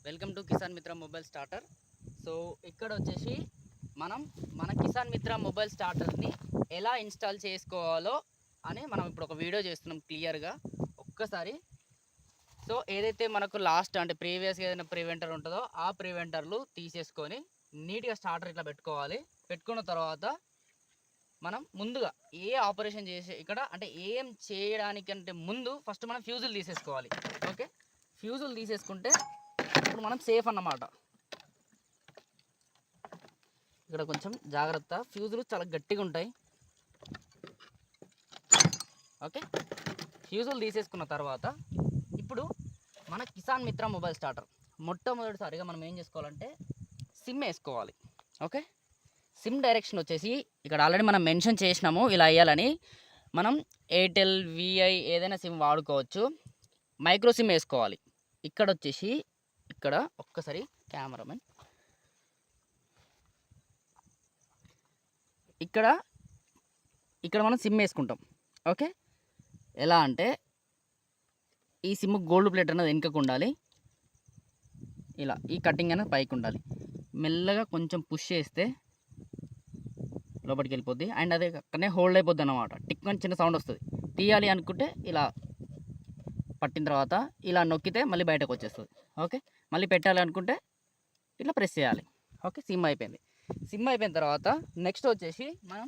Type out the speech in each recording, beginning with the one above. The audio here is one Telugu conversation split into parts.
వెల్కమ్ టు కిసాన్ మిత్ర మొబైల్ స్టార్టర్. సో ఇక్కడ వచ్చేసి మన కిసాన్ మిత్ర మొబైల్ స్టార్టర్ని ఎలా ఇన్స్టాల్ చేసుకోవాలో అని మనం ఇప్పుడు ఒక వీడియో చేస్తున్నాం క్లియర్గా ఒక్కసారి. సో ఏదైతే మనకు లాస్ట్ అంటే ప్రీవియస్గా ఏదైనా ప్రివెంటర్ ఉంటుందో ఆ ప్రివెంటర్లు తీసేసుకొని నీట్గా స్టార్టర్ ఇట్లా పెట్టుకోవాలి. పెట్టుకున్న తర్వాత మనం ముందుగా ఏ ఆపరేషన్ చేసే ఇక్కడ అంటే ఏం చేయడానికంటే ముందు ఫస్ట్ మనం ఫ్యూజులు తీసేసుకోవాలి. ఓకే, ఫ్యూజులు తీసేసుకుంటే ఇప్పుడు మనం సేఫ్ అన్నమాట. ఇక్కడ కొంచెం జాగ్రత్త, ఫ్యూజులు చాలా గట్టిగా ఉంటాయి. ఓకే, ఫ్యూజులు తీసేసుకున్న తర్వాత ఇప్పుడు మన కిసాన్ మిత్ర మొబైల్ స్టార్టర్ మొట్టమొదటిసారిగా మనం ఏం చేసుకోవాలంటే సిమ్ వేసుకోవాలి. ఓకే, సిమ్ డైరెక్షన్ వచ్చేసి ఇక్కడ ఆల్రెడీ మనం మెన్షన్ చేసినాము ఇలా వేయాలని. మనం ఎయిర్టెల్, విఐ ఏదైనా సిమ్ వాడుకోవచ్చు. మైక్రో సిమ్ వేసుకోవాలి. ఇక్కడ వచ్చేసి ఇక్కడ ఒక్కసారి కెమెరామెన్ ఇక్కడ మనం సిమ్ వేసుకుంటాం. ఓకే, ఎలా అంటే ఈ సిమ్ గోల్డ్ ప్లేట్ అనేది వెనుకకు ఉండాలి, ఇలా ఈ కటింగ్ అనేది పైకి ఉండాలి. మెల్లగా కొంచెం పుష్ చేస్తే లోపలికి వెళ్ళిపోద్ది అండ్ అదే అక్కడనే హోల్డ్ అయిపోద్ది అన్నమాట. టిక్ అని చిన్న సౌండ్ వస్తుంది. తీయాలి అనుకుంటే ఇలా పట్టిన తర్వాత ఇలా నొక్కితే మళ్ళీ బయటకు వచ్చేస్తుంది. ఓకే, మళ్ళీ పెట్టాలి అనుకుంటే ఇట్లా ప్రెస్ చేయాలి. ఓకే, సిమ్ అయిపోయింది. సిమ్ అయిపోయిన తర్వాత నెక్స్ట్ వచ్చేసి మనం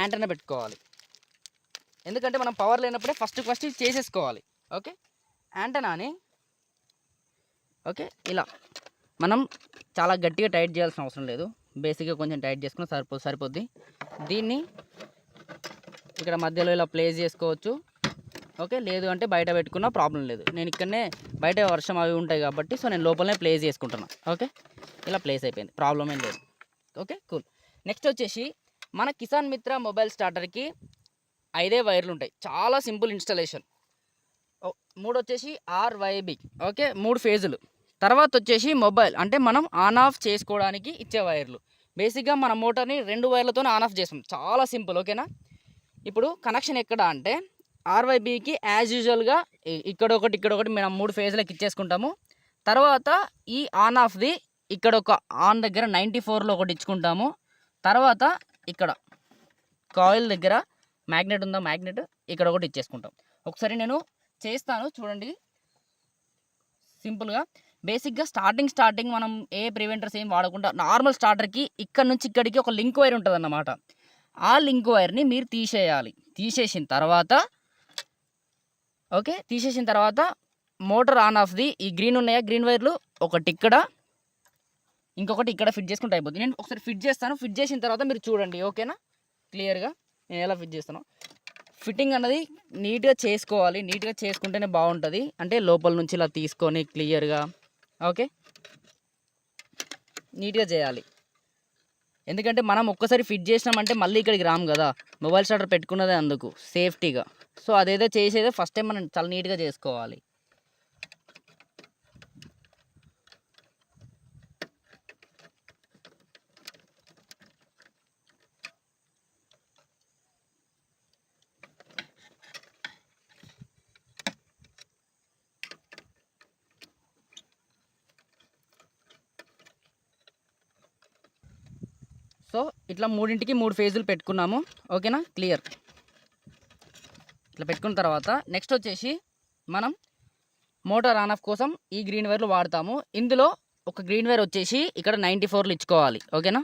యాంటెన్నా పెట్టుకోవాలి. ఎందుకంటే మనం పవర్ లేనప్పుడే ఫస్ట్ చేసేసుకోవాలి. ఓకే, యాంటెనాని ఓకే ఇలా మనం చాలా గట్టిగా టైట్ చేయాల్సిన అవసరం లేదు. బేసిక్గా కొంచెం టైట్ చేసుకుని సరిపోద్ది. దీన్ని ఇక్కడ మధ్యలో ఇలా ప్లేస్ చేసుకోవచ్చు. ఓకే, లేదు అంటే బయట పెట్టుకున్నా ప్రాబ్లం లేదు. నేను ఇక్కడనే బయట వర్షం అవి ఉంటాయి కాబట్టి సో నేను లోపలనే ప్లేస్ చేసుకుంటున్నాను. ఓకే, ఇలా ప్లేస్ అయిపోయింది, ప్రాబ్లం ఏం లేదు. Okay, cool. నెక్స్ట్ వచ్చేసి మన కిసాన్ మిత్ర మొబైల్ స్టార్టర్కి 5 వైర్లు ఉంటాయి. చాలా సింపుల్ ఇన్స్టాలేషన్. 3 వచ్చేసి RYB. ఓకే, 3 ఫేజులు. తర్వాత వచ్చేసి మొబైల్ అంటే మనం ఆన్ ఆఫ్ చేసుకోవడానికి ఇచ్చే వైర్లు. బేసిక్గా మన మోటార్ని 2 వైర్లతోనే ఆన్ ఆఫ్ చేస్తాం. చాలా సింపుల్. ఓకేనా, ఇప్పుడు కనెక్షన్ ఎక్కడ అంటే RYBకి యాజ్ యూజువల్గా ఇక్కడ ఒకటి మనం 3 ఫేజ్లకు ఇచ్చేసుకుంటాము. తర్వాత ఈ ఆన్ ఆఫ్ది ఇక్కడ ఒక ఆన్ దగ్గర 94లో ఒకటి ఇచ్చుకుంటాము. తర్వాత ఇక్కడ కాయిల్ దగ్గర మ్యాగ్నెట్ ఉందా, మ్యాగ్నెట్ ఇక్కడ ఒకటి ఇచ్చేసుకుంటాం. ఒకసారి నేను చేస్తాను చూడండి సింపుల్గా. బేసిక్గా స్టార్టింగ్ మనం ఏ ప్రివెంటర్స్ ఏం వాడకుండా నార్మల్ స్టార్టర్కి ఇక్కడ నుంచి ఇక్కడికి ఒక లింక్ వైర్ ఉంటుంది అన్నమాట. ఆ లింక్ వైర్ని మీరు తీసేయాలి. తీసేసిన తర్వాత మోటార్ ఆన్ ఆఫ్ది ఈ గ్రీన్ ఉన్నాయా, గ్రీన్ వైర్లు ఒకటి ఇక్కడ ఇంకొకటి ఇక్కడ ఫిట్ చేసుకుంటే అయిపోతుంది. నేను ఒకసారి ఫిట్ చేస్తాను. ఫిట్ చేసిన తర్వాత మీరు చూడండి. ఓకేనా, క్లియర్గా నేను ఎలా ఫిట్ చేస్తాను. ఫిట్టింగ్ అన్నది నీట్గా చేసుకోవాలి. నీట్గా చేసుకుంటేనే బాగుంటుంది. అంటే లోపల నుంచి ఇలా తీసుకొని క్లియర్గా ఓకే నీట్గా చేయాలి. ఎందుకంటే మనం ఒక్కసారి ఫిట్ చేసినామంటే మళ్ళీ ఇక్కడికి రాము కదా. మొబైల్ స్టార్టర్ పెట్టుకున్నదే అందుకు సేఫ్టీగా. సో అదేదో చేసేదే ఫస్ట్ టైం మనం చాలా నీట్గా చేసుకోవాలి. సో ఇట్లా 3ంటికి 3 ఫేజులు పెట్టుకున్నాము. ఓకేనా, క్లియర్. ఇట్లా పెట్టుకున్న తర్వాత నెక్స్ట్ వచ్చేసి మనం మోటార్ ఆన్ ఆఫ్ కోసం ఈ గ్రీన్ వైర్లు వాడతాము. ఇందులో ఒక గ్రీన్ వైర్ వచ్చేసి ఇక్కడ 94లో ఇచ్చుకోవాలి. ఓకేనా,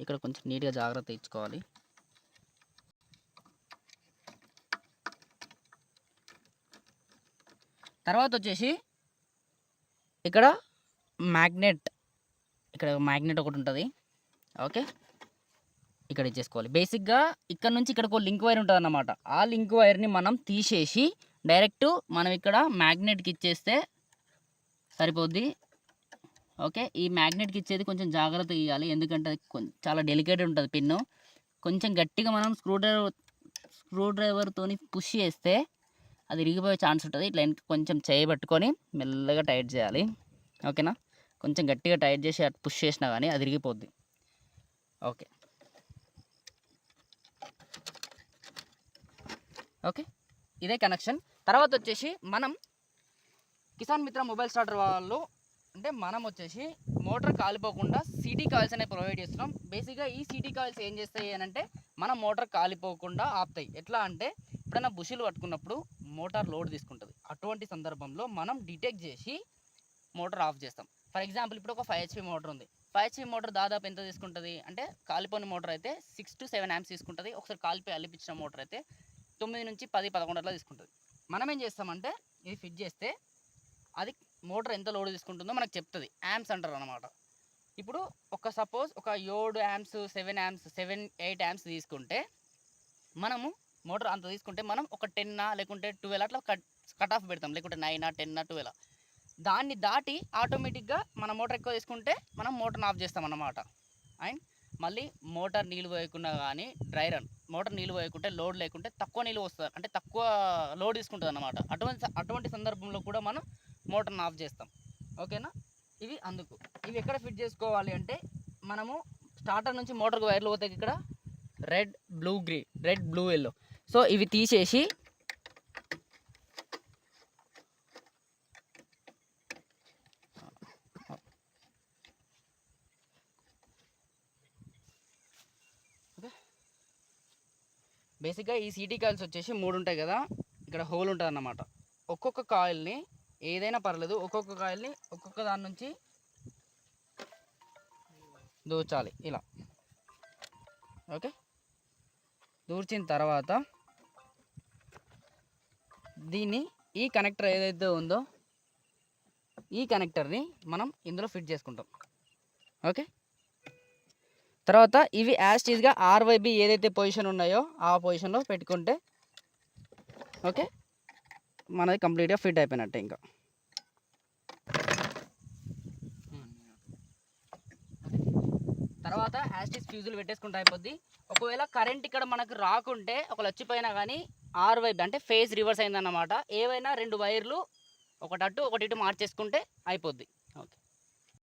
ఇక్కడ కొంచెం నీట్గా జాగ్రత్త ఇచ్చుకోవాలి. తర్వాత వచ్చేసి ఇక్కడ మ్యాగ్నెట్ ఒకటి ఉంటుంది. ఓకే, ఇక్కడ ఇచ్చేసుకోవాలి. బేసిక్గా ఇక్కడ నుంచి ఇక్కడికి ఒక లింక్ వైర్ ఉంటుంది అన్నమాట. ఆ లింక్ వైర్ని మనం తీసేసి డైరెక్ట్ మనం ఇక్కడ మ్యాగ్నెట్కి ఇచ్చేస్తే సరిపోద్ది. ఓకే, ఈ మ్యాగ్నెట్కి ఇచ్చేది కొంచెం జాగ్రత్త ఇవ్వాలి. ఎందుకంటే అది చాలా డెలికేట్ ఉంటుంది పిన్ను. కొంచెం గట్టిగా మనం స్క్రూ డ్రైవర్తో పుష్ చేస్తే అది ఇరిగిపోయే ఛాన్స్ ఉంటుంది. ఇట్లా కొంచెం చేయబట్టుకొని మెల్లగా టైట్ చేయాలి. ఓకేనా, కొంచెం గట్టిగా టైట్ చేసి అటు పుష్ చేసినా కానీ అది ఇరిగిపోద్ది. ఓకే, ఓకే, ఇదే కనెక్షన్. తర్వాత వచ్చేసి మనం కిసాన్ మిత్ర మొబైల్ స్టార్టర్ వాళ్ళు అంటే మనం వచ్చేసి మోటార్ కాలిపోకుండా సిటీ కాయిల్స్ అనేవి ప్రొవైడ్ చేస్తున్నాం. బేసిక్గా ఈ సిటీ కాయిల్స్ ఏం చేస్తాయి అని అంటే మన మోటార్ కాలిపోకుండా ఆపుతాయి. ఎట్లా అంటే ఎప్పుడైనా బుషులు పట్టుకున్నప్పుడు మోటార్ లోడ్ తీసుకుంటుంది. అటువంటి సందర్భంలో మనం డిటెక్ట్ చేసి మోటార్ ఆఫ్ చేస్తాం. ఫర్ ఎగ్జాంపుల్ ఇప్పుడు ఒక 5 HP మోటార్ ఉంది. 5 HP మోటార్ దాదాపు ఎంత తీసుకుంటుంది అంటే కాలిపోయిన మోటార్ అయితే 6 to 7 amps తీసుకుంటుంది. ఒకసారి కాలిపోయి అల్లిపించిన మోటార్ అయితే 9 నుంచి 10, 11 అట్లా తీసుకుంటుంది. మనం ఏం చేస్తామంటే ఇది ఫిట్ చేస్తే అది మోటార్ ఎంత లోడ్ తీసుకుంటుందో మనకు చెప్తుంది. యాంప్స్ అంటారు అనమాట. ఇప్పుడు సపోజ్ ఒక 7 amps 7 amps 7-8 amps తీసుకుంటే మనము మోటార్ అంత తీసుకుంటే మనం ఒక 10 లేకుంటే 12 అట్లా కట్ ఆఫ్ పెడతాం. లేకుంటే 9 10 12 దాన్ని దాటి ఆటోమేటిక్గా మన మోటార్ ఎక్కువ తీసుకుంటే మనం మోటార్ని ఆఫ్ చేస్తాం అన్నమాట. అండ్ మళ్ళీ మోటార్ నీళ్ళు పోయకుండా కానీ డ్రై రన్, మోటార్ నీళ్ళు పోయకుంటే లోడ్ లేకుంటే తక్కువ నీళ్ళు వస్తుంది అంటే తక్కువ లోడ్ తీసుకుంటుంది అన్నమాట. అటువంటి సందర్భంలో కూడా మనం మోటార్ని ఆఫ్ చేస్తాం. ఓకేనా? ఇవి అందుకు ఇవి ఎక్కడ ఫిట్ చేసుకోవాలి అంటే మనము స్టార్టర్ నుంచి మోటార్కి వైర్లు పోతాయి ఇక్కడ రెడ్ బ్లూ ఎల్లో. సో ఇవి తీసేసి బేసిక్గా ఈ సిటీ కాయిల్స్ వచ్చేసి 3 ఉంటాయి కదా, ఇక్కడ హోల్ ఉంటుంది అన్నమాట. ఒక్కొక్క కాయిల్ని ఏదైనా పర్లేదు, ఒక్కొక్క కాయిల్ని ఒక్కొక్క దాని నుంచి దూర్చాలి ఇలా. ఓకే, దూర్చిన తర్వాత దీన్ని ఈ కనెక్టర్ ఏదైతే ఉందో ఈ కనెక్టర్ని మనం ఇందులో ఫిట్ చేసుకుంటాం. ఓకే, తర్వాత ఇవి యాస్టీజ్గా RYB ఏదైతే పొజిషన్ ఉన్నాయో ఆ పొజిషన్లో పెట్టుకుంటే ఓకే మనది కంప్లీట్గా ఫిట్ అయిపోయినట్టే. ఇంకా తర్వాత యాస్టీజ్ ఫ్యూజులు పెట్టేసుకుంటే అయిపోద్ది. ఒకవేళ కరెంట్ ఇక్కడ మనకు రాకుంటే ఒకళ్ళు వచ్చిపోయినా కానీ RYB అంటే ఫేజ్ రివర్స్ అయిందన్నమాట. ఏవైనా 2 వైర్లు ఒకటి అటు ఒకటి ఇటు మార్చేసుకుంటే అయిపోద్ది.